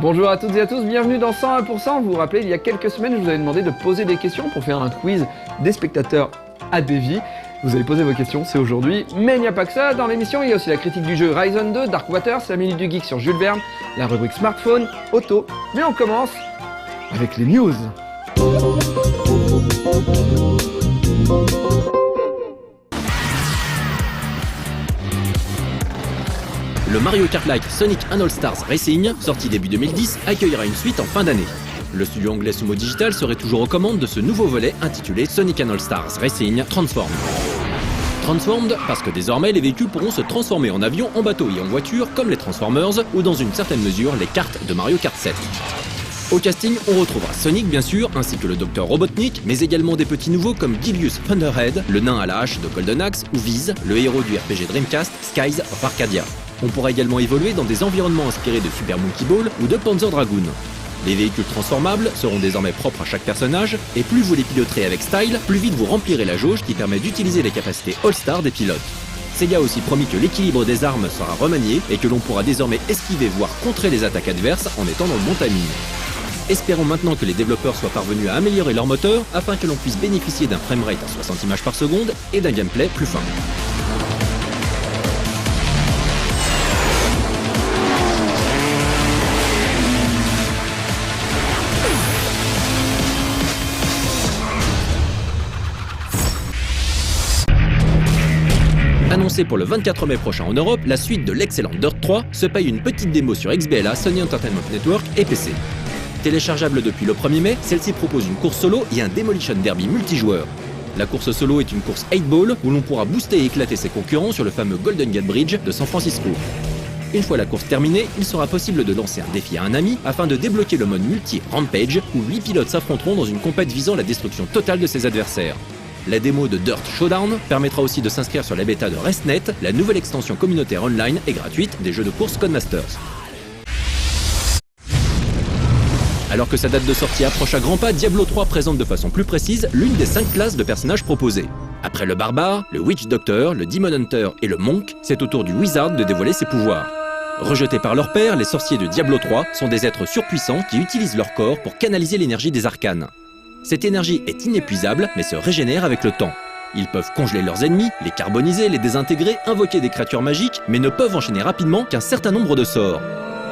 Bonjour à toutes et à tous, bienvenue dans 101%. Vous vous rappelez, il y a quelques semaines, je vous avais demandé de poser des questions pour faire un quiz des spectateurs à Davy. Vous avez posé vos questions, c'est aujourd'hui. Mais il n'y a pas que ça, dans l'émission, il y a aussi la critique du jeu Ryzen 2, Dark Waters, la minute du geek sur Jules Verne, la rubrique smartphone, auto. Mais on commence avec les news. Le Mario Kart-like Sonic All-Stars Racing, sorti début 2010, accueillera une suite en fin d'année. Le studio anglais Sumo Digital serait toujours aux commandes de ce nouveau volet intitulé Sonic All-Stars Racing Transformed. Transformed parce que désormais les véhicules pourront se transformer en avion, en bateau et en voiture comme les Transformers ou dans une certaine mesure les cartes de Mario Kart 7. Au casting, on retrouvera Sonic bien sûr, ainsi que le Dr Robotnik, mais également des petits nouveaux comme Gilius Thunderhead, le nain à la hache de Golden Axe, ou Viz, le héros du RPG Dreamcast, Skies of Arcadia. On pourra également évoluer dans des environnements inspirés de Super Monkey Ball ou de Panzer Dragoon. Les véhicules transformables seront désormais propres à chaque personnage, et plus vous les piloterez avec style, plus vite vous remplirez la jauge qui permet d'utiliser les capacités All-Star des pilotes. Sega a aussi promis que l'équilibre des armes sera remanié et que l'on pourra désormais esquiver voire contrer les attaques adverses en étant dans le bon timing. Espérons maintenant que les développeurs soient parvenus à améliorer leur moteur afin que l'on puisse bénéficier d'un framerate à 60 images par seconde et d'un gameplay plus fin. Annoncé pour le 24 mai prochain en Europe, la suite de l'excellent Dirt 3 se paye une petite démo sur XBLA, Sony Entertainment Network et PC. Téléchargeable depuis le 1er mai, celle-ci propose une course solo et un Demolition Derby multijoueur. La course solo est une course 8-ball où l'on pourra booster et éclater ses concurrents sur le fameux Golden Gate Bridge de San Francisco. Une fois la course terminée, il sera possible de lancer un défi à un ami afin de débloquer le mode multi Rampage où 8 pilotes s'affronteront dans une compète visant la destruction totale de ses adversaires. La démo de Dirt Showdown permettra aussi de s'inscrire sur la bêta de RestNet, la nouvelle extension communautaire online et gratuite des jeux de course Codemasters. Alors que sa date de sortie approche à grands pas, Diablo 3 présente de façon plus précise l'une des 5 classes de personnages proposées. Après le barbare, le witch doctor, le demon hunter et le monk, c'est au tour du wizard de dévoiler ses pouvoirs. Rejetés par leur père, les sorciers de Diablo 3 sont des êtres surpuissants qui utilisent leur corps pour canaliser l'énergie des arcanes. Cette énergie est inépuisable mais se régénère avec le temps. Ils peuvent congeler leurs ennemis, les carboniser, les désintégrer, invoquer des créatures magiques, mais ne peuvent enchaîner rapidement qu'un certain nombre de sorts.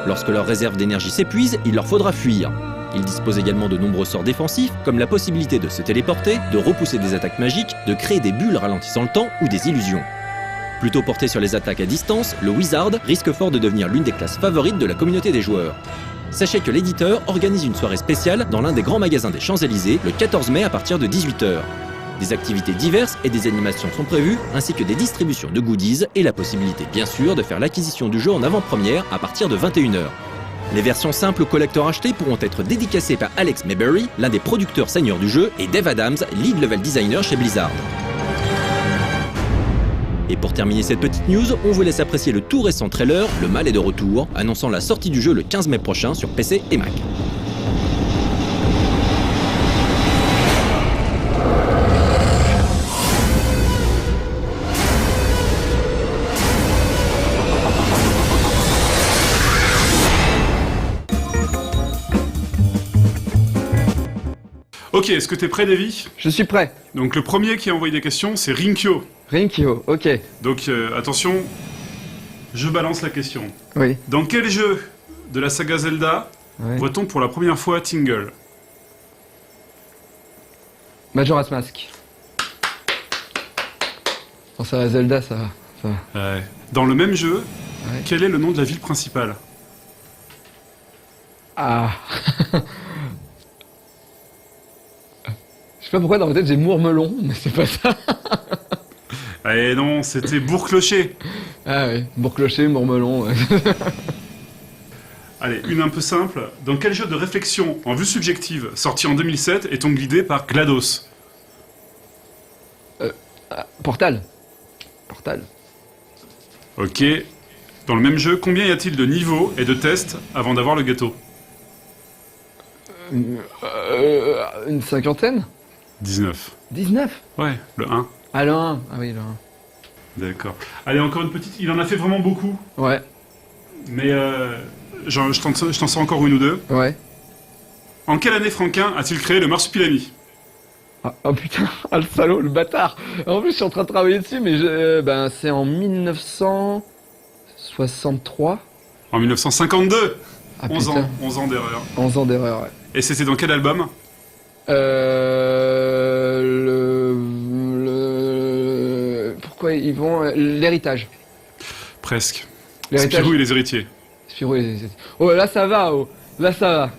Lorsque leur réserve d'énergie s'épuise, il leur faudra fuir. Ils disposent également de nombreux sorts défensifs, comme la possibilité de se téléporter, de repousser des attaques magiques, de créer des bulles ralentissant le temps ou des illusions. Plutôt porté sur les attaques à distance, le Wizard risque fort de devenir l'une des classes favorites de la communauté des joueurs. Sachez que l'éditeur organise une soirée spéciale dans l'un des grands magasins des Champs-Élysées le 14 mai à partir de 18 h. Des activités diverses et des animations sont prévues, ainsi que des distributions de goodies et la possibilité bien sûr de faire l'acquisition du jeu en avant-première à partir de 21 h. Les versions simples ou collector achetées pourront être dédicacées par Alex Mayberry, l'un des producteurs seniors du jeu, et Dave Adams, lead level designer chez Blizzard. Et pour terminer cette petite news, on vous laisse apprécier le tout récent trailer, Le Mal est de retour, annonçant la sortie du jeu le 15 mai prochain sur PC et Mac. Ok, est-ce que t'es prêt, Davy? Je suis prêt. Donc le premier qui a envoyé des questions, c'est Rinkyo. Rinkyo, ok. Donc attention, je balance la question. Oui. Dans quel jeu de la saga Zelda voit-on pour la première fois Tingle? Majora's Mask. Quand ça va Zelda, ça va. Ouais. Dans le même jeu, quel est le nom de la ville principale? Ah. Je sais pas pourquoi dans ma tête j'ai Mourmelon, mais c'est pas ça. Eh non, c'était Bourg-Clocher. Ah oui, Bourg-Clocher, Mourmelon. Ouais. Allez, une un peu simple. Dans quel jeu de réflexion en vue subjective, sorti en 2007, est-on guidé par GLaDOS? Portal. Portal. Ok. Dans le même jeu, combien y a-t-il de niveaux et de tests avant d'avoir le gâteau? Une cinquantaine? 19. 19? Ouais, le 1. Ah, le 1. Ah oui, le 1. D'accord. Allez, encore une petite. Il en a fait vraiment beaucoup. Ouais. Mais je t'en sors encore une ou deux. Ouais. En quelle année Franquin a-t-il créé le marsupilami? Ah, oh putain, ah, le salaud, le bâtard. En plus, je suis en train de travailler dessus, mais c'est en 1963. En 1952. Ah, 11 putain. ans. 11 ans d'erreur. 11 ans d'erreur, ouais. Et c'était dans quel album? Pourquoi ils vont... L'héritage. Presque. L'héritage. Spirou et les héritiers. Spirou et les héritiers. Oh, là ça va, oh. Là ça va.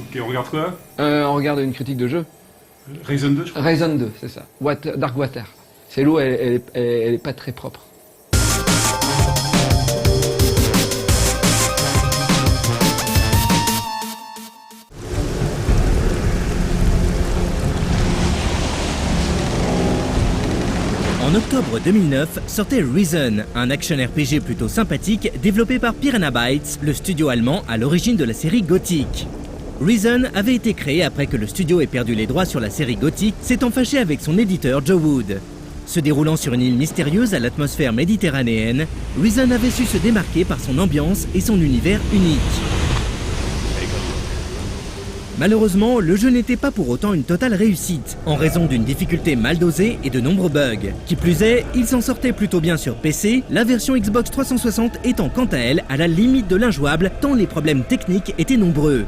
Ok, on regarde quoi? On regarde une critique de jeu. Raisin 2, je crois. Raisin 2, c'est ça. Dark Water. C'est l'eau, elle est pas très propre. En octobre 2009, sortait Reason, un action RPG plutôt sympathique développé par Piranha Bytes, le studio allemand à l'origine de la série Gothic. Reason avait été créé après que le studio ait perdu les droits sur la série Gothic, s'étant fâché avec son éditeur Joe Wood. Se déroulant sur une île mystérieuse à l'atmosphère méditerranéenne, Reason avait su se démarquer par son ambiance et son univers unique. Malheureusement, le jeu n'était pas pour autant une totale réussite, en raison d'une difficulté mal dosée et de nombreux bugs. Qui plus est, il s'en sortait plutôt bien sur PC, la version Xbox 360 étant quant à elle à la limite de l'injouable tant les problèmes techniques étaient nombreux.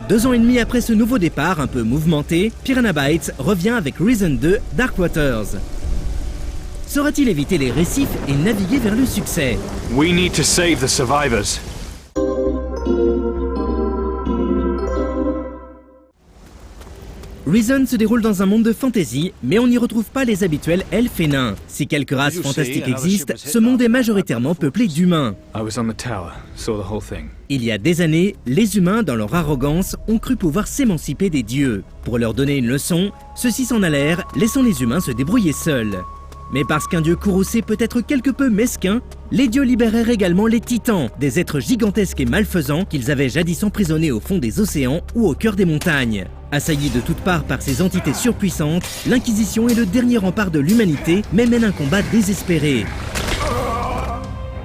2 ans et demi après ce nouveau départ un peu mouvementé, Piranha Bytes revient avec Reason 2 Dark Waters. Saura-t-il éviter les récifs et naviguer vers le succès? We need to save the survivors. Reason se déroule dans un monde de fantasy, mais on n'y retrouve pas les habituels elfes et nains. Si quelques races fantastiques existent, ce monde est majoritairement peuplé d'humains. I was on the tower, saw the whole thing. Il y a des années, les humains, dans leur arrogance, ont cru pouvoir s'émanciper des dieux. Pour leur donner une leçon, ceux-ci s'en allèrent, laissant les humains se débrouiller seuls. Mais parce qu'un dieu courroucé peut être quelque peu mesquin, les dieux libérèrent également les titans, des êtres gigantesques et malfaisants qu'ils avaient jadis emprisonnés au fond des océans ou au cœur des montagnes. Assaillis de toutes parts par ces entités surpuissantes, l'Inquisition est le dernier rempart de l'humanité, mais mène un combat désespéré.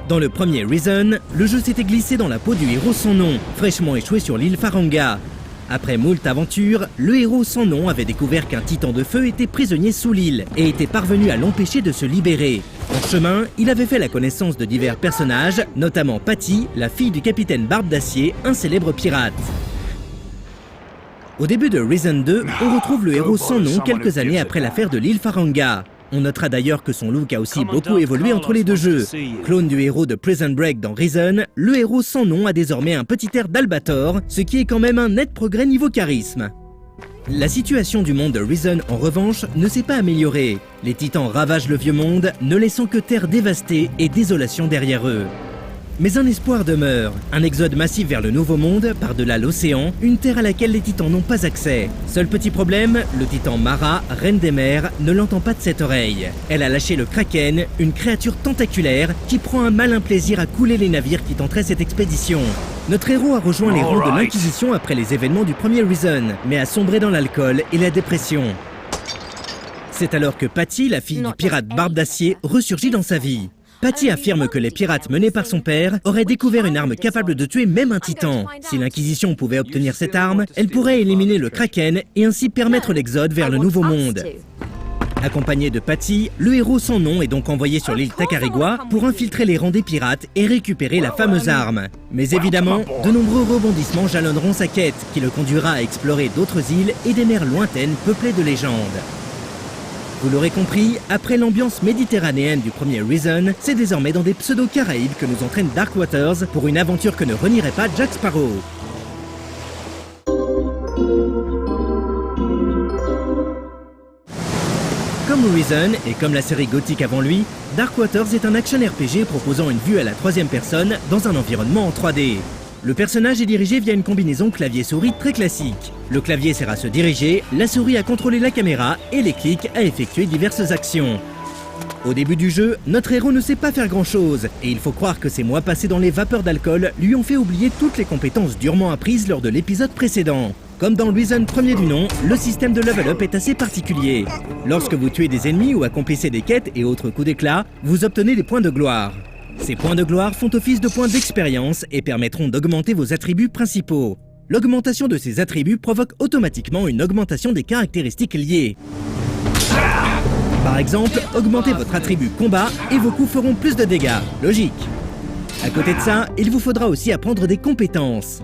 Dans le premier Reason, le jeu s'était glissé dans la peau du héros sans nom, fraîchement échoué sur l'île Faranga. Après moult aventures, le héros sans nom avait découvert qu'un titan de feu était prisonnier sous l'île et était parvenu à l'empêcher de se libérer. En chemin, il avait fait la connaissance de divers personnages, notamment Patty, la fille du capitaine Barbe d'Acier, un célèbre pirate. Au début de Reason 2, on retrouve le héros sans nom quelques années après l'affaire de l'île Faranga. On notera d'ailleurs que son look a aussi beaucoup évolué entre les deux jeux. Clone du héros de Prison Break dans Reason, le héros sans nom a désormais un petit air d'Albator, ce qui est quand même un net progrès niveau charisme. La situation du monde de Reason, en revanche, ne s'est pas améliorée. Les titans ravagent le vieux monde, ne laissant que terre dévastée et désolation derrière eux. Mais un espoir demeure, un exode massif vers le nouveau monde, par-delà l'océan, une terre à laquelle les titans n'ont pas accès. Seul petit problème, le titan Mara, reine des mers, ne l'entend pas de cette oreille. Elle a lâché le Kraken, une créature tentaculaire qui prend un malin plaisir à couler les navires qui tenteraient cette expédition. Notre héros a rejoint les rangs de l'Inquisition après les événements du premier Reason, mais a sombré dans l'alcool et la dépression. C'est alors que Patty, la fille du pirate Barbe d'Acier, ressurgit dans sa vie. Patty affirme que les pirates menés par son père auraient découvert une arme capable de tuer même un titan. Si l'Inquisition pouvait obtenir cette arme, elle pourrait éliminer le Kraken et ainsi permettre l'exode vers le Nouveau Monde. Accompagné de Patty, le héros sans nom est donc envoyé sur l'île Tacarigua pour infiltrer les rangs des pirates et récupérer la fameuse arme. Mais évidemment, de nombreux rebondissements jalonneront sa quête, qui le conduira à explorer d'autres îles et des mers lointaines peuplées de légendes. Vous l'aurez compris, après l'ambiance méditerranéenne du premier Reason, c'est désormais dans des pseudo-Caraïbes que nous entraîne Dark Waters pour une aventure que ne renierait pas Jack Sparrow. Comme Reason, et comme la série Gothic avant lui, Dark Waters est un action RPG proposant une vue à la troisième personne dans un environnement en 3D. Le personnage est dirigé via une combinaison clavier-souris très classique. Le clavier sert à se diriger, la souris à contrôler la caméra et les clics à effectuer diverses actions. Au début du jeu, notre héros ne sait pas faire grand chose, et il faut croire que ces mois passés dans les vapeurs d'alcool lui ont fait oublier toutes les compétences durement apprises lors de l'épisode précédent. Comme dans Risen premier du nom, le système de level up est assez particulier. Lorsque vous tuez des ennemis ou accomplissez des quêtes et autres coups d'éclat, vous obtenez des points de gloire. Ces points de gloire font office de points d'expérience et permettront d'augmenter vos attributs principaux. L'augmentation de ces attributs provoque automatiquement une augmentation des caractéristiques liées. Par exemple, augmentez votre attribut combat et vos coups feront plus de dégâts. Logique. À côté de ça, il vous faudra aussi apprendre des compétences.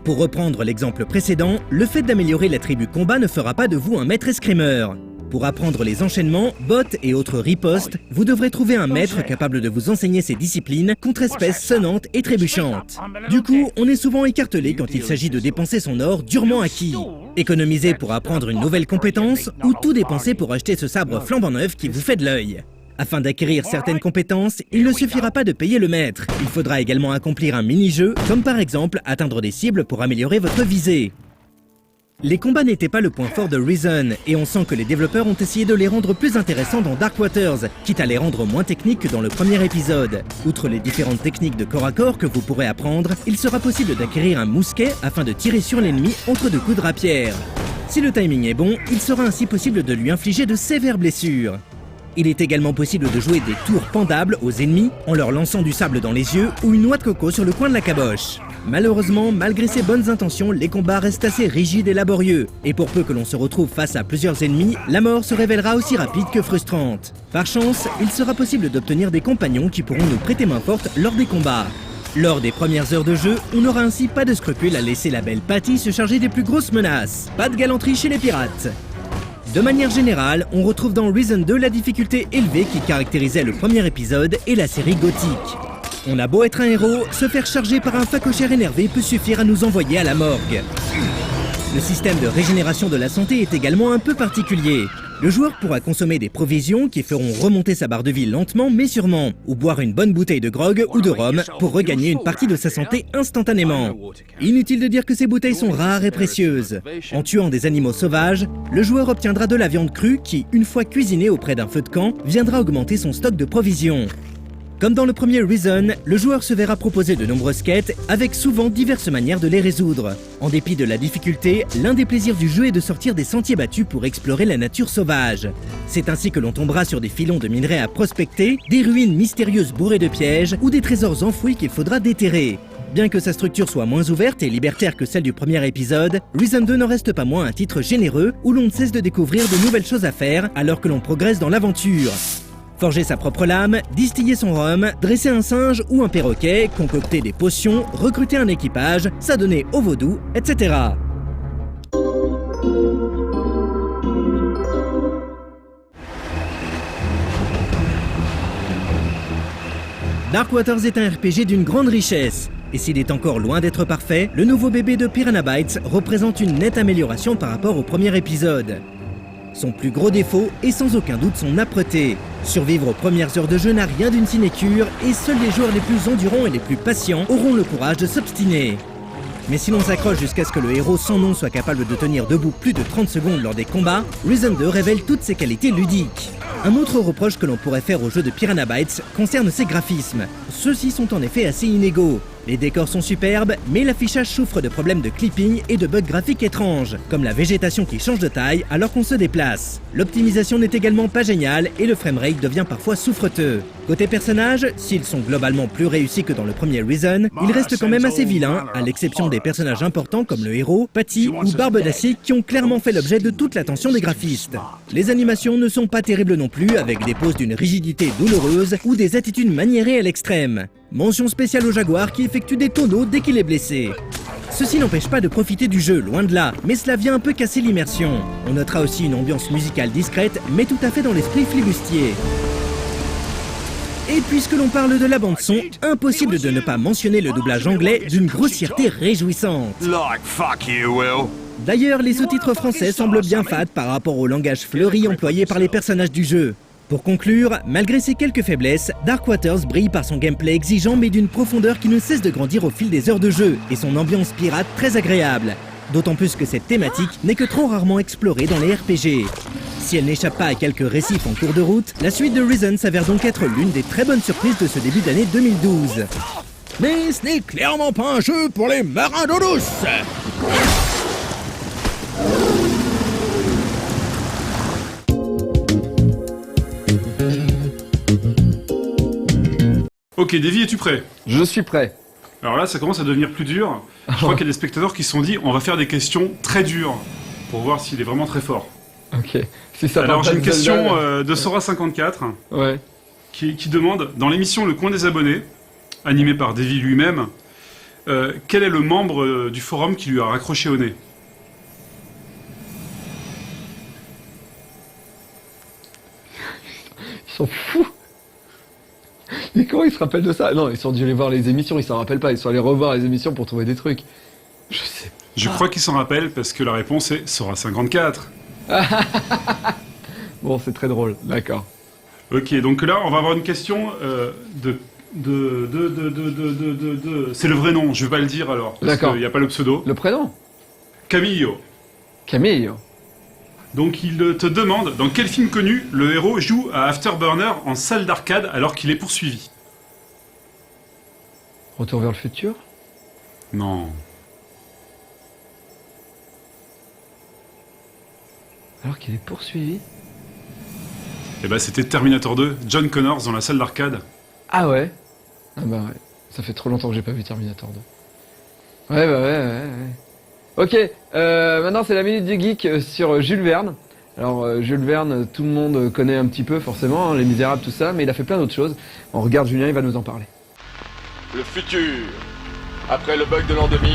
Pour reprendre l'exemple précédent, le fait d'améliorer l'attribut combat ne fera pas de vous un maître escrimeur. Pour apprendre les enchaînements, bots et autres ripostes, vous devrez trouver un maître capable de vous enseigner ces disciplines contre espèces sonnantes et trébuchantes. Du coup, on est souvent écartelé quand il s'agit de dépenser son or durement acquis. Économiser pour apprendre une nouvelle compétence ou tout dépenser pour acheter ce sabre flambant neuf qui vous fait de l'œil. Afin d'acquérir certaines compétences, il ne suffira pas de payer le maître. Il faudra également accomplir un mini-jeu, comme par exemple atteindre des cibles pour améliorer votre visée. Les combats n'étaient pas le point fort de Risen, et on sent que les développeurs ont essayé de les rendre plus intéressants dans Dark Waters, quitte à les rendre moins techniques que dans le premier épisode. Outre les différentes techniques de corps à corps que vous pourrez apprendre, il sera possible d'acquérir un mousquet afin de tirer sur l'ennemi entre deux coups de rapière. Si le timing est bon, il sera ainsi possible de lui infliger de sévères blessures. Il est également possible de jouer des tours pendables aux ennemis en leur lançant du sable dans les yeux ou une noix de coco sur le coin de la caboche. Malheureusement, malgré ses bonnes intentions, les combats restent assez rigides et laborieux. Et pour peu que l'on se retrouve face à plusieurs ennemis, la mort se révélera aussi rapide que frustrante. Par chance, il sera possible d'obtenir des compagnons qui pourront nous prêter main forte lors des combats. Lors des premières heures de jeu, on n'aura ainsi pas de scrupule à laisser la belle Patty se charger des plus grosses menaces. Pas de galanterie chez les pirates. De manière générale, on retrouve dans Risen 2 la difficulté élevée qui caractérisait le premier épisode et la série gothique. On a beau être un héros, se faire charger par un facochère énervé peut suffire à nous envoyer à la morgue. Le système de régénération de la santé est également un peu particulier. Le joueur pourra consommer des provisions qui feront remonter sa barre de vie lentement mais sûrement, ou boire une bonne bouteille de grog ou de rhum pour regagner une partie de sa santé instantanément. Inutile de dire que ces bouteilles sont rares et précieuses. En tuant des animaux sauvages, le joueur obtiendra de la viande crue qui, une fois cuisinée auprès d'un feu de camp, viendra augmenter son stock de provisions. Comme dans le premier Risen, le joueur se verra proposer de nombreuses quêtes, avec souvent diverses manières de les résoudre. En dépit de la difficulté, l'un des plaisirs du jeu est de sortir des sentiers battus pour explorer la nature sauvage. C'est ainsi que l'on tombera sur des filons de minerais à prospecter, des ruines mystérieuses bourrées de pièges ou des trésors enfouis qu'il faudra déterrer. Bien que sa structure soit moins ouverte et libertaire que celle du premier épisode, Risen 2 n'en reste pas moins un titre généreux où l'on ne cesse de découvrir de nouvelles choses à faire alors que l'on progresse dans l'aventure. Forger sa propre lame, distiller son rhum, dresser un singe ou un perroquet, concocter des potions, recruter un équipage, s'adonner au vaudou, etc. Dark Waters est un RPG d'une grande richesse. Et s'il est encore loin d'être parfait, le nouveau bébé de Piranha Bytes représente une nette amélioration par rapport au premier épisode. Son plus gros défaut est sans aucun doute son âpreté. Survivre aux premières heures de jeu n'a rien d'une sinécure et seuls les joueurs les plus endurants et les plus patients auront le courage de s'obstiner. Mais si l'on s'accroche jusqu'à ce que le héros sans nom soit capable de tenir debout plus de 30 secondes lors des combats, Risen 2 révèle toutes ses qualités ludiques. Un autre reproche que l'on pourrait faire au jeu de Piranha Bytes concerne ses graphismes. Ceux-ci sont en effet assez inégaux. Les décors sont superbes, mais l'affichage souffre de problèmes de clipping et de bugs graphiques étranges, comme la végétation qui change de taille alors qu'on se déplace. L'optimisation n'est également pas géniale et le framerate devient parfois souffreteux. Côté personnages, s'ils sont globalement plus réussis que dans le premier Risen, ils restent quand même assez vilains, à l'exception des personnages importants comme le héros, Patty ou Barbe d'Acier qui ont clairement fait l'objet de toute l'attention des graphistes. Les animations ne sont pas terribles non plus, avec des poses d'une rigidité douloureuse ou des attitudes maniérées à l'extrême. Mention spéciale au jaguar qui effectue des tonneaux dès qu'il est blessé. Ceci n'empêche pas de profiter du jeu, loin de là, mais cela vient un peu casser l'immersion. On notera aussi une ambiance musicale discrète, mais tout à fait dans l'esprit flibustier. Et puisque l'on parle de la bande-son, impossible de ne pas mentionner le doublage anglais d'une grossièreté réjouissante. D'ailleurs, les sous-titres français semblent bien fades par rapport au langage fleuri employé par les personnages du jeu. Pour conclure, malgré ses quelques faiblesses, Dark Waters brille par son gameplay exigeant mais d'une profondeur qui ne cesse de grandir au fil des heures de jeu, et son ambiance pirate très agréable. D'autant plus que cette thématique n'est que trop rarement explorée dans les RPG. Si elle n'échappe pas à quelques récifs en cours de route, la suite de Risen s'avère donc être l'une des très bonnes surprises de ce début d'année 2012. Mais ce n'est clairement pas un jeu pour les marins d'eau douce. Ok, Davy, es-tu prêt? Je suis prêt. Alors là, ça commence à devenir plus dur. Je crois qu'il y a des spectateurs qui se sont dit, on va faire des questions très dures pour voir s'il est vraiment très fort. Ok. Si ça Alors parle j'ai pas une de Zelda, question de Sora54 Ouais. qui demande, dans l'émission Le Coin des Abonnés, animée par Davy lui-même, quel est le membre du forum qui lui a raccroché au nez? Ils sont fous. Mais comment ils se rappellent de ça? Non, ils sont dû aller voir les émissions, ils s'en rappellent pas, ils sont allés revoir les émissions pour trouver des trucs. Je sais. Je crois qu'il s'en rappelle parce que la réponse est Sora54. Bon, c'est très drôle, d'accord. Ok, donc là, on va avoir une question C'est le vrai nom, je vais pas le dire alors. Parce D'accord. qu'il n'y a pas le pseudo. Le prénom? Camillo. Camille. Donc il te demande, dans quel film connu le héros joue à Afterburner en salle d'arcade alors qu'il est poursuivi? Retour vers le futur? Non. Alors qu'il est poursuivi? Eh ben c'était Terminator 2, John Connors dans la salle d'arcade. Ah ouais? Ah bah ouais. Ça fait trop longtemps que j'ai pas vu Terminator 2. Ouais, bah ouais. Ok, maintenant c'est la minute du geek sur Jules Verne. Alors Jules Verne, tout le monde connaît un petit peu forcément, hein, Les Misérables, tout ça, mais il a fait plein d'autres choses. On regarde Julien, il va nous en parler. Le futur. Après le bug de l'an 2000,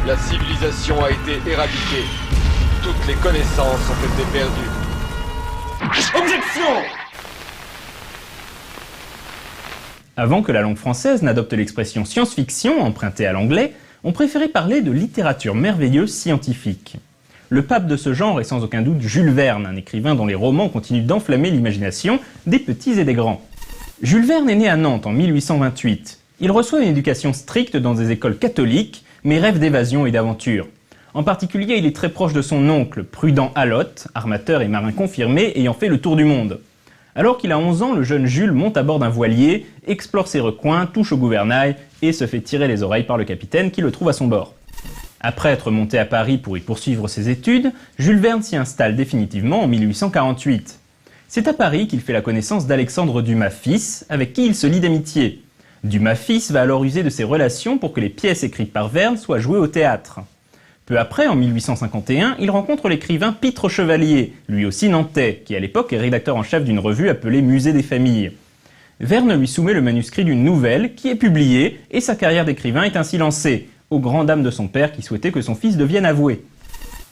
la civilisation a été éradiquée. Toutes les connaissances ont été perdues. Objection! Avant que la langue française n'adopte l'expression science-fiction empruntée à l'anglais, on préférait parler de littérature merveilleuse scientifique. Le pape de ce genre est sans aucun doute Jules Verne, un écrivain dont les romans continuent d'enflammer l'imagination des petits et des grands. Jules Verne est né à Nantes en 1828. Il reçoit une éducation stricte dans des écoles catholiques, mais rêve d'évasion et d'aventure. En particulier, il est très proche de son oncle, Prudent Allotte, armateur et marin confirmé ayant fait le tour du monde. Alors qu'il a 11 ans, le jeune Jules monte à bord d'un voilier, explore ses recoins, touche au gouvernail et se fait tirer les oreilles par le capitaine qui le trouve à son bord. Après être monté à Paris pour y poursuivre ses études, Jules Verne s'y installe définitivement en 1848. C'est à Paris qu'il fait la connaissance d'Alexandre Dumas fils, avec qui il se lie d'amitié. Dumas fils va alors user de ses relations pour que les pièces écrites par Verne soient jouées au théâtre. Peu après, en 1851, il rencontre l'écrivain Pitre Chevalier, lui aussi nantais, qui à l'époque est rédacteur en chef d'une revue appelée Musée des familles. Verne lui soumet le manuscrit d'une nouvelle qui est publiée et sa carrière d'écrivain est ainsi lancée, aux grandes dames de son père qui souhaitait que son fils devienne avoué.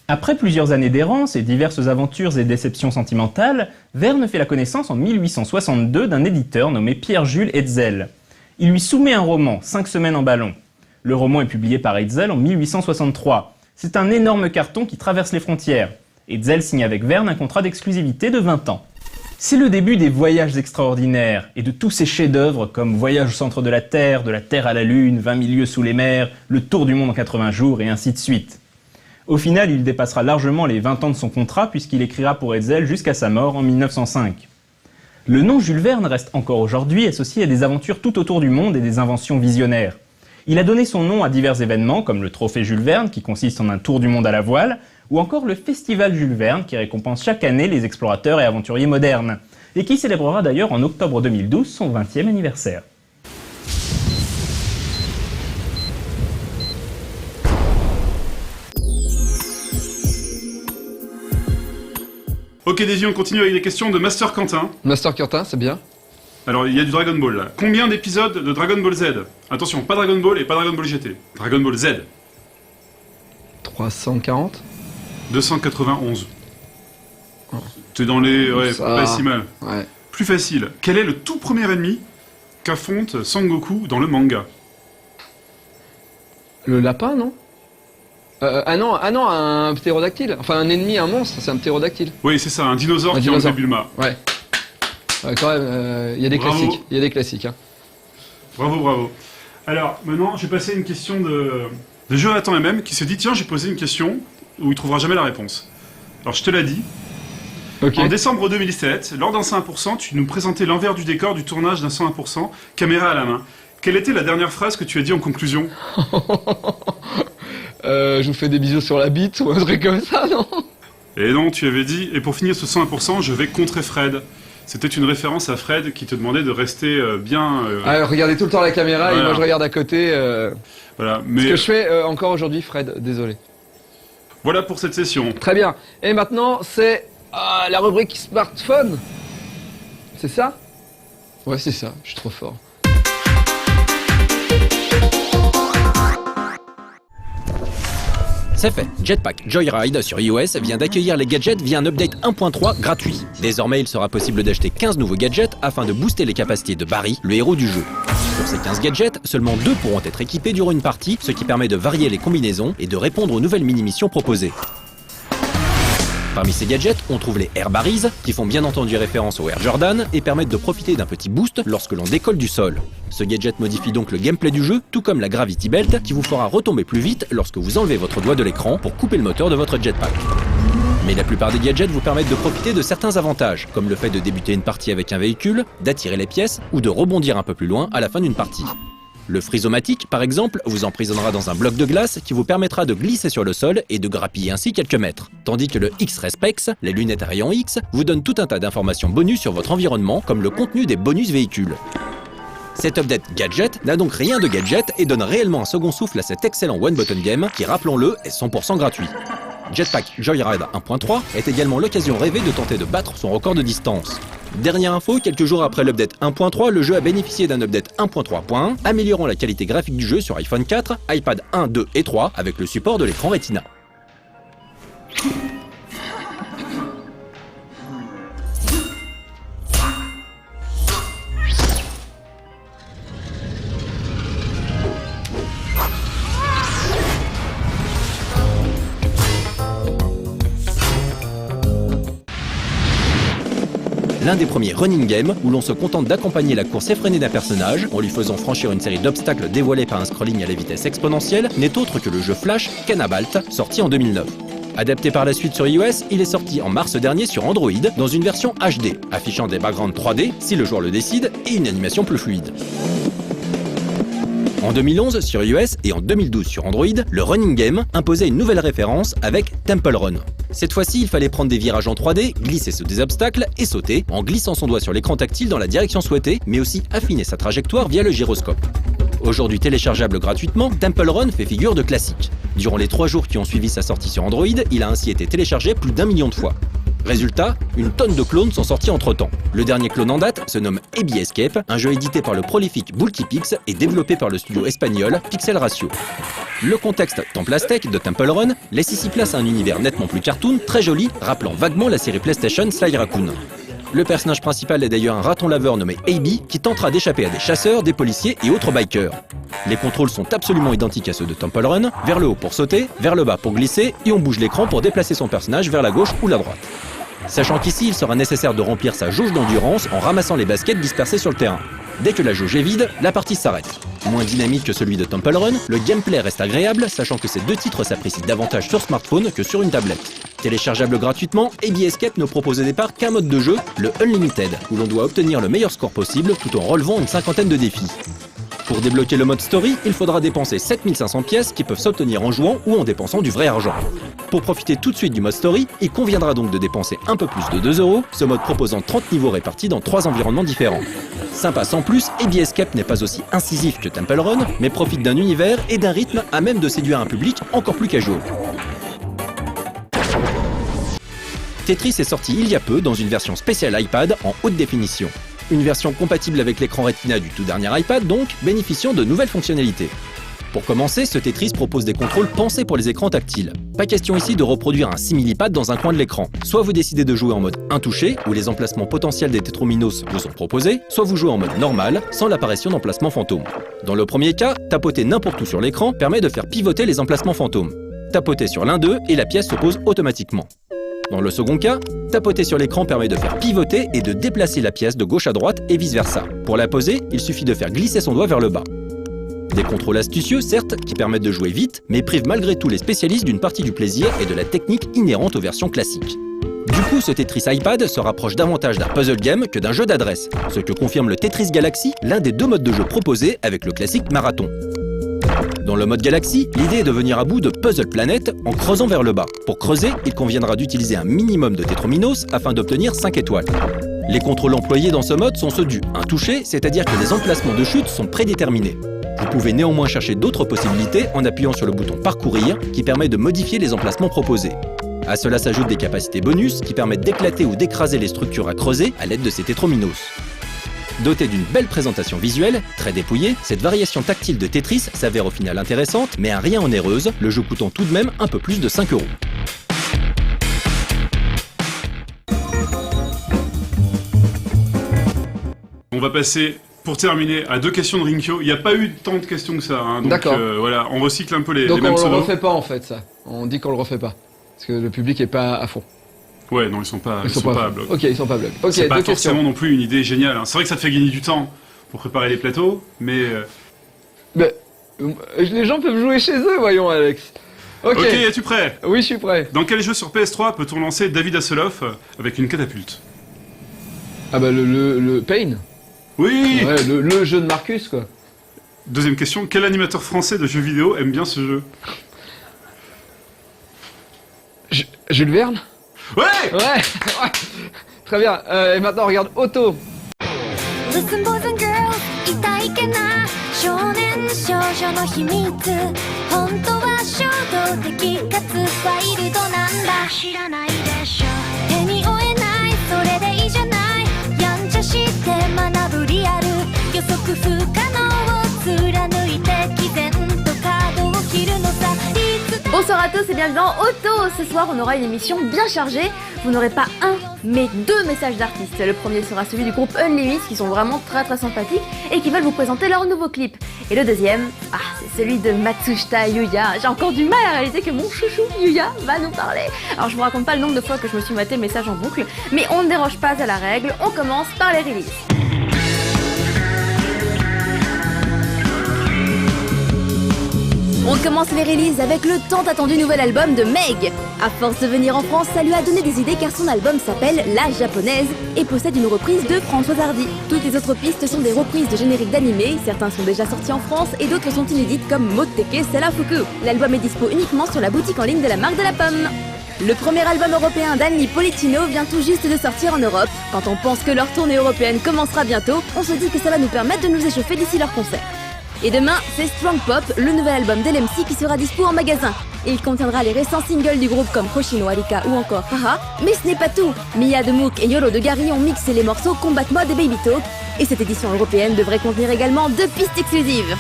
Après plusieurs années d'errance et diverses aventures et déceptions sentimentales, Verne fait la connaissance en 1862 d'un éditeur nommé Pierre-Jules Hetzel. Il lui soumet un roman, 5 semaines en ballon. Le roman est publié par Hetzel en 1863. C'est un énorme carton qui traverse les frontières. Hetzel signe avec Verne un contrat d'exclusivité de 20 ans. C'est le début des voyages extraordinaires et de tous ces chefs-d'œuvre comme Voyage au centre de la Terre à la Lune, 20 000 lieues sous les mers, Le tour du monde en 80 jours et ainsi de suite. Au final, il dépassera largement les 20 ans de son contrat puisqu'il écrira pour Hetzel jusqu'à sa mort en 1905. Le nom Jules Verne reste encore aujourd'hui associé à des aventures tout autour du monde et des inventions visionnaires. Il a donné son nom à divers événements comme le Trophée Jules Verne qui consiste en un tour du monde à la voile, ou encore le Festival Jules Verne qui récompense chaque année les explorateurs et aventuriers modernes, et qui célébrera d'ailleurs en octobre 2012 son 20e anniversaire. Ok Davy, on continue avec des questions de Master Quentin. Master Quentin, c'est bien. Alors, il y a du Dragon Ball, là. Combien d'épisodes de Dragon Ball Z? Attention, pas Dragon Ball et pas Dragon Ball GT. Dragon Ball Z. 340. 291. Oh. T'es dans les... Ouais, ça... pas si mal. Ouais. Plus facile. Quel est le tout premier ennemi qu'affronte Sangoku dans le manga? Le lapin, non? Ah non, un ptérodactyle. Enfin, un ennemi, un monstre, c'est un ptérodactyle. Oui, c'est ça, un dinosaure qui enlève Bulma. Ouais. Quand même, il y a des Bravo. classiques. Il y a des classiques. Hein. Bravo, bravo. Alors, maintenant, j'ai passé une question de Jonathan MM qui s'est dit, tiens, j'ai posé une question où il trouvera jamais la réponse. Alors, je te l'ai dit. Ok. En décembre 2007, lors d'un 101%, tu nous présentais l'envers du décor du tournage d'un 101%, caméra à la main. Quelle était la dernière phrase que tu as dit en conclusion? Je vous fais des bisous sur la bite ou un truc comme ça, non? Et non, tu avais dit, et pour finir ce 101%, je vais contrer Fred. C'était une référence à Fred qui te demandait de rester bien... Regardez tout le temps la caméra et Voilà. moi je regarde à côté. Voilà, Ce mais que je fais encore aujourd'hui, Fred, désolé. voilà pour cette session. Très bien. Et maintenant, c'est la rubrique smartphone. C'est ça? Ouais, c'est ça. Je suis trop fort. C'est fait, Jetpack Joyride sur iOS vient d'accueillir les gadgets via un update 1.3 gratuit. Désormais, il sera possible d'acheter 15 nouveaux gadgets afin de booster les capacités de Barry, le héros du jeu. Sur ces 15 gadgets, seulement 2 pourront être équipés durant une partie, ce qui permet de varier les combinaisons et de répondre aux nouvelles mini-missions proposées. Parmi ces gadgets, on trouve les Air Barries, qui font bien entendu référence au Air Jordan et permettent de profiter d'un petit boost lorsque l'on décolle du sol. Ce gadget modifie donc le gameplay du jeu, tout comme la Gravity Belt, qui vous fera retomber plus vite lorsque vous enlevez votre doigt de l'écran pour couper le moteur de votre jetpack. Mais la plupart des gadgets vous permettent de profiter de certains avantages, comme le fait de débuter une partie avec un véhicule, d'attirer les pièces ou de rebondir un peu plus loin à la fin d'une partie. Le Freeze-O-Matic, par exemple, vous emprisonnera dans un bloc de glace qui vous permettra de glisser sur le sol et de grappiller ainsi quelques mètres. Tandis que le X-Respex, les lunettes à rayon X, vous donne tout un tas d'informations bonus sur votre environnement, comme le contenu des bonus véhicules. Cet update gadget n'a donc rien de gadget et donne réellement un second souffle à cet excellent one-button game qui, rappelons-le, est 100% gratuit. Jetpack Joyride 1.3 est également l'occasion rêvée de tenter de battre son record de distance. Dernière info, quelques jours après l'update 1.3, le jeu a bénéficié d'un update 1.3.1, améliorant la qualité graphique du jeu sur iPhone 4, iPad 1, 2 et 3 avec le support de l'écran Retina. L'un des premiers running games où l'on se contente d'accompagner la course effrénée d'un personnage en lui faisant franchir une série d'obstacles dévoilés par un scrolling à la vitesse exponentielle n'est autre que le jeu Flash Cannabalt, sorti en 2009. Adapté par la suite sur iOS, il est sorti en mars dernier sur Android dans une version HD, affichant des backgrounds 3D si le joueur le décide et une animation plus fluide. En 2011 sur iOS et en 2012 sur Android, le running game imposait une nouvelle référence avec Temple Run. Cette fois-ci, il fallait prendre des virages en 3D, glisser sous des obstacles et sauter en glissant son doigt sur l'écran tactile dans la direction souhaitée, mais aussi affiner sa trajectoire via le gyroscope. Aujourd'hui téléchargeable gratuitement, Temple Run fait figure de classique. Durant les 3 jours qui ont suivi sa sortie sur Android, il a ainsi été téléchargé plus d'1 million de fois. Résultat, une tonne de clones sont sortis entre-temps. Le dernier clone en date se nomme Ebi Escape, un jeu édité par le prolifique Multipix et développé par le studio espagnol Pixel Ratio. Le contexte Temple Aztec de Temple Run laisse ici place à un univers nettement plus cartoon, très joli, rappelant vaguement la série PlayStation Sly Raccoon. Le personnage principal est d'ailleurs un raton laveur nommé Ebi qui tentera d'échapper à des chasseurs, des policiers et autres bikers. Les contrôles sont absolument identiques à ceux de Temple Run, vers le haut pour sauter, vers le bas pour glisser et on bouge l'écran pour déplacer son personnage vers la gauche ou la droite. Sachant qu'ici, il sera nécessaire de remplir sa jauge d'endurance en ramassant les baskets dispersées sur le terrain. Dès que la jauge est vide, la partie s'arrête. Moins dynamique que celui de Temple Run, le gameplay reste agréable, sachant que ces deux titres s'apprécient davantage sur smartphone que sur une tablette. Téléchargeable gratuitement, Ebi Escape ne propose au départ qu'un mode de jeu, le Unlimited, où l'on doit obtenir le meilleur score possible tout en relevant une cinquantaine de défis. Pour débloquer le mode Story, il faudra dépenser 7500 pièces qui peuvent s'obtenir en jouant ou en dépensant du vrai argent. Pour profiter tout de suite du mode Story, il conviendra donc de dépenser un peu plus de 2 €, ce mode proposant 30 niveaux répartis dans 3 environnements différents. Sympa sans plus, Ebi Escape n'est pas aussi incisif que Temple Run, mais profite d'un univers et d'un rythme à même de séduire un public encore plus casual. Tetris est sorti il y a peu dans une version spéciale iPad en haute définition. Une version compatible avec l'écran Retina du tout dernier iPad donc, bénéficiant de nouvelles fonctionnalités. Pour commencer, ce Tetris propose des contrôles pensés pour les écrans tactiles. Pas question ici de reproduire un simili-pad dans un coin de l'écran. Soit vous décidez de jouer en mode intouché, où les emplacements potentiels des Tetrominos vous sont proposés, soit vous jouez en mode normal, sans l'apparition d'emplacements fantômes. Dans le premier cas, tapoter n'importe où sur l'écran permet de faire pivoter les emplacements fantômes. Tapotez sur l'un d'eux et la pièce se pose automatiquement. Dans le second cas, tapoter sur l'écran permet de faire pivoter et de déplacer la pièce de gauche à droite et vice-versa. Pour la poser, il suffit de faire glisser son doigt vers le bas. Des contrôles astucieux, certes, qui permettent de jouer vite, mais privent malgré tout les spécialistes d'une partie du plaisir et de la technique inhérente aux versions classiques. Du coup, ce Tetris iPad se rapproche davantage d'un puzzle game que d'un jeu d'adresse, ce que confirme le Tetris Galaxy, l'un des 2 modes de jeu proposés avec le classique Marathon. Dans le mode Galaxy, l'idée est de venir à bout de Puzzle Planet en creusant vers le bas. Pour creuser, il conviendra d'utiliser un minimum de Tetrominos afin d'obtenir 5 étoiles. Les contrôles employés dans ce mode sont ceux du 1 touché, c'est-à-dire que les emplacements de chute sont prédéterminés. Vous pouvez néanmoins chercher d'autres possibilités en appuyant sur le bouton Parcourir qui permet de modifier les emplacements proposés. À cela s'ajoutent des capacités bonus qui permettent d'éclater ou d'écraser les structures à creuser à l'aide de ces Tetrominos. Dotée d'une belle présentation visuelle, très dépouillée, cette variation tactile de Tetris s'avère au final intéressante, mais à rien onéreuse, le jeu coûtant tout de même un peu plus de 5 €. On va passer, pour terminer, à 2 questions de Rinkyo. Il n'y a pas eu tant de questions que ça, hein, donc D'accord. voilà, on recycle un peu les Donc mêmes on le pseudos. refait pas en fait ça. On dit qu'on le refait pas. Parce que le public est pas à fond. Ouais, non, ils sont pas à bloc. Ok, ils sont pas à bloc. Ok, C'est pas 2 forcément questions. non plus une idée géniale, hein. C'est vrai que ça te fait gagner du temps pour préparer les plateaux, mais... Mais, les gens peuvent jouer chez eux, voyons Alex. Ok, Ok, es-tu prêt? oui je suis prêt. Dans quel jeu sur PS3 peut-on lancer David Hasselhoff avec une catapulte? Ah bah le Pain. Oui. Ouais, le jeu de Marcus quoi. Deuxième question, quel animateur français de jeux vidéo aime bien ce jeu? Jules Verne. Ouais. Ouais. Très bien. Et maintenant regarde Otto. Listen boys and girls 痛いけな少年少女の秘密本当は衝動的かつワイルドなんだ知らないでしょ手に負えないそれでいいじゃないやんちゃして学ぶリアル予測不可能を貫いて毅然とカードを切るのさ Bonsoir à tous et bienvenue dans Auto. Ce soir on aura une émission bien chargée. Vous n'aurez pas un mais 2 messages d'artistes. Le premier sera celui du groupe Unlimit qui sont vraiment très sympathiques et qui veulent vous présenter leur nouveau clip. Et le deuxième, c'est celui de Matsushita Yuya. J'ai encore du mal à réaliser que mon chouchou Yuya va nous parler. Alors je vous raconte pas le nombre de fois que je me suis maté le message en boucle, mais on ne déroge pas à la règle, on commence par les releases. On commence les releases avec le tant attendu nouvel album de Meg. À force de venir en France, ça lui a donné des idées car son album s'appelle La Japonaise et possède une reprise de Françoise Hardy. Toutes les autres pistes sont des reprises de génériques d'animés, certains sont déjà sortis en France et d'autres sont inédites comme Moteke Selafuku. L'album est dispo uniquement sur la boutique en ligne de la marque de la pomme. Le premier album européen d'Annie Politino vient tout juste de sortir en Europe. Quand on pense que leur tournée européenne commencera bientôt, on se dit que ça va nous permettre de nous échauffer d'ici leur concert. Et demain, c'est Strong Pop, le nouvel album d'LMC qui sera dispo en magasin. Il contiendra les récents singles du groupe comme Hoshino Arika ou encore Haha. Mais ce n'est pas tout. Mia de Mook et Yolo de Gary ont mixé les morceaux Combat Mode et Baby Talk. Et cette édition européenne devrait contenir également 2 pistes exclusives.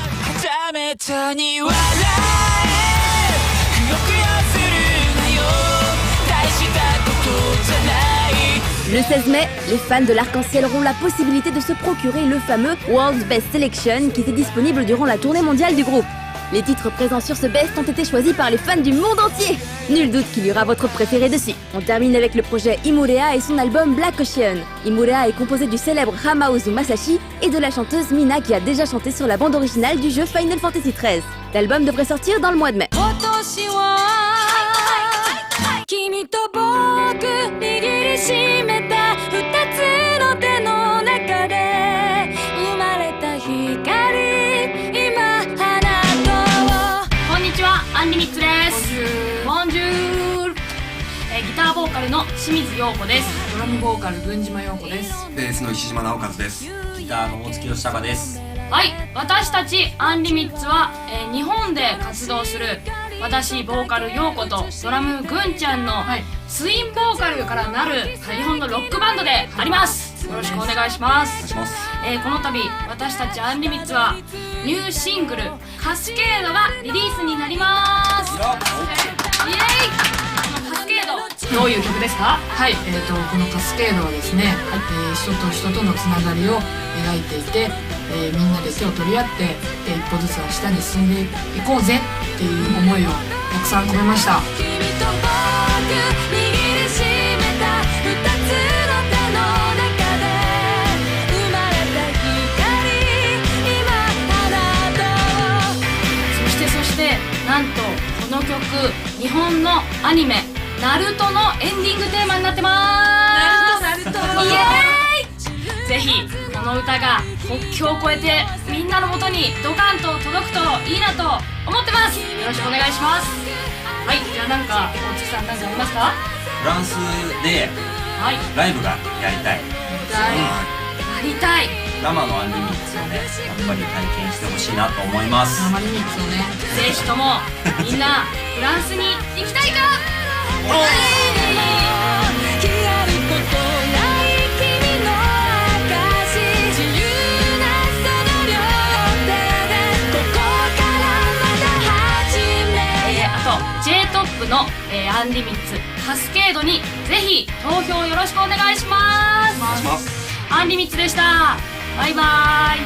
Le 16 mai, les fans de l'Arc-en-Ciel auront la possibilité de se procurer le fameux World's Best Selection qui était disponible durant la tournée mondiale du groupe. Les titres présents sur ce best ont été choisis par les fans du monde entier. Nul doute qu'il y aura votre préféré dessus. On termine avec le projet Imurea et son album Black Ocean. Imurea est composé du célèbre Hamauzu Masashi et de la chanteuse Mina qui a déjà chanté sur la bande originale du jeu Final Fantasy XIII. L'album devrait sortir dans le mois de mai. Bonjour. ギターボーカルの清水陽子です。ドラムボーカル郡島陽子です。ベースの石島直和です。ギターの大月義孝です。はい、私たちアンリミッツは、日本で活動する私ボーカル陽子とドラム郡ちゃんのツインボーカルからなる日本のロックバンドであります。よろしくお願いします。この度私たちアンリミッツはニューシングルカスケードがリリースになります。イエーイ。カスケードどういう曲ですか？はい、このカスケードはですね、人と人とのつながりを描いていて、みんなで手を取り合って、一歩ずつ明日に進んでいこうぜっていう思いをたくさん込めました。そしてなんとこの曲日本のアニメナルトのエンディングテーマになってますナルトイエーイぜひこの歌が国境を越えてみんなの元にドカンと届くといいなと思ってます。よろしくお願いします。はい、じゃあなんか大月さん何かありますか？フランスでライブがやりたい。やりたい。生のアンリミッツをね、やっぱり体験してほしいなと思います。生リミッツをね、ぜひともみんなフランスに行きたいか？J-TOP の、アンリミッツカスケードにぜひ投票よろしくお願いします。アンリミッツでした。バイバイ。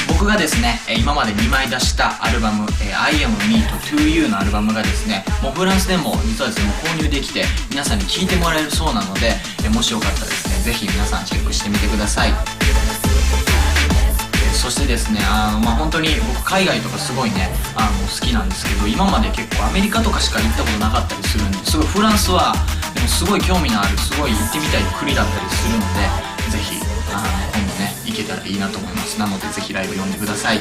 僕がですね、今まで2枚出したアルバム「I am me と To You」のアルバムがですね、もうフランスでも実はですね、もう購入できて皆さんに聴いてもらえるそうなので、もしよかったらですね、ぜひ皆さんチェックしてみてください。そしてですね、本当に僕海外とかすごいね好きなんですけど、今まで結構アメリカとかしか行ったことなかったりするんで、すごいフランスはでもすごい興味のある、すごい行ってみたい国だったりするので、ぜひ今度ね行けたらいいなと思います。なのでぜひライブ読んでください。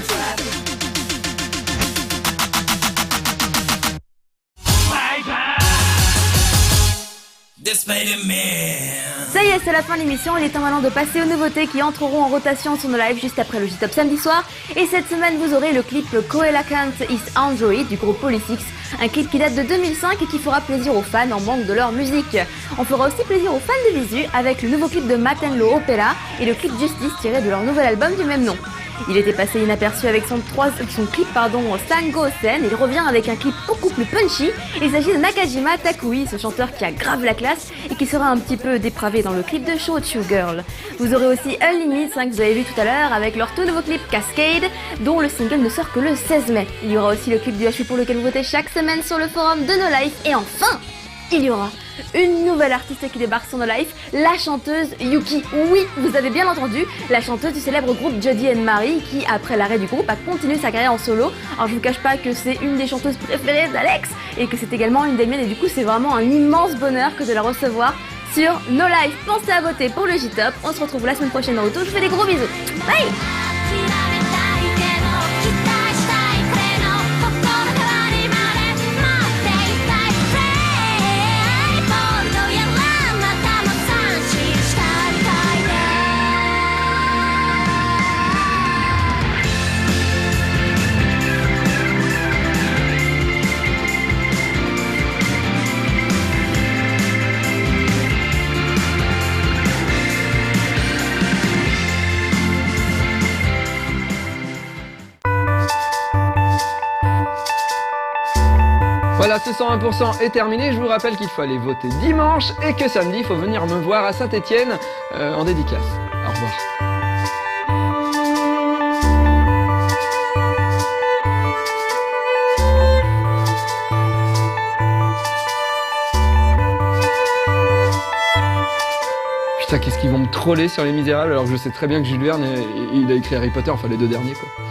Ça y est, c'est la fin de l'émission, il est temps maintenant de passer aux nouveautés qui entreront en rotation sur nos lives juste après le J-Top samedi soir. Et cette semaine, vous aurez le clip Coelacant is Android du groupe Polysics, un clip qui date de 2005 et qui fera plaisir aux fans en manque de leur musique. On fera aussi plaisir aux fans de Visu avec le nouveau clip de Matenlo Opera et le clip Justice tiré de leur nouvel album du même nom. Il était passé inaperçu avec son clip Sango Sen. Il revient avec un clip beaucoup plus punchy. Il s'agit de Nakajima Takui, ce chanteur qui a grave la classe et qui sera un petit peu dépravé dans le clip de Shochu Girl. Vous aurez aussi Unlimit, que vous avez vu tout à l'heure, avec leur tout nouveau clip Cascade, dont le single ne sort que le 16 mai. Il y aura aussi le clip du HU pour lequel vous votez chaque semaine sur le forum de No Life. Et enfin, il y aura une nouvelle artiste qui débarque sur No Life, la chanteuse Yuki. Oui, vous avez bien entendu, la chanteuse du célèbre groupe Jody and Marie qui, après l'arrêt du groupe, a continué sa carrière en solo. Alors je vous cache pas que c'est une des chanteuses préférées d'Alex et que c'est également une des miennes et du coup c'est vraiment un immense bonheur que de la recevoir sur No Life. Pensez à voter pour le J-Top, on se retrouve la semaine prochaine en retour, je vous fais des gros bisous. Bye. Voilà, ce 101% est terminé. Je vous rappelle qu'il faut aller voter dimanche et que samedi, il faut venir me voir à Saint-Étienne en dédicace. Au revoir. Putain, qu'est-ce qu'ils vont me troller sur Les Misérables alors que je sais très bien que Jules Verne, il a écrit Harry Potter, enfin les deux derniers quoi.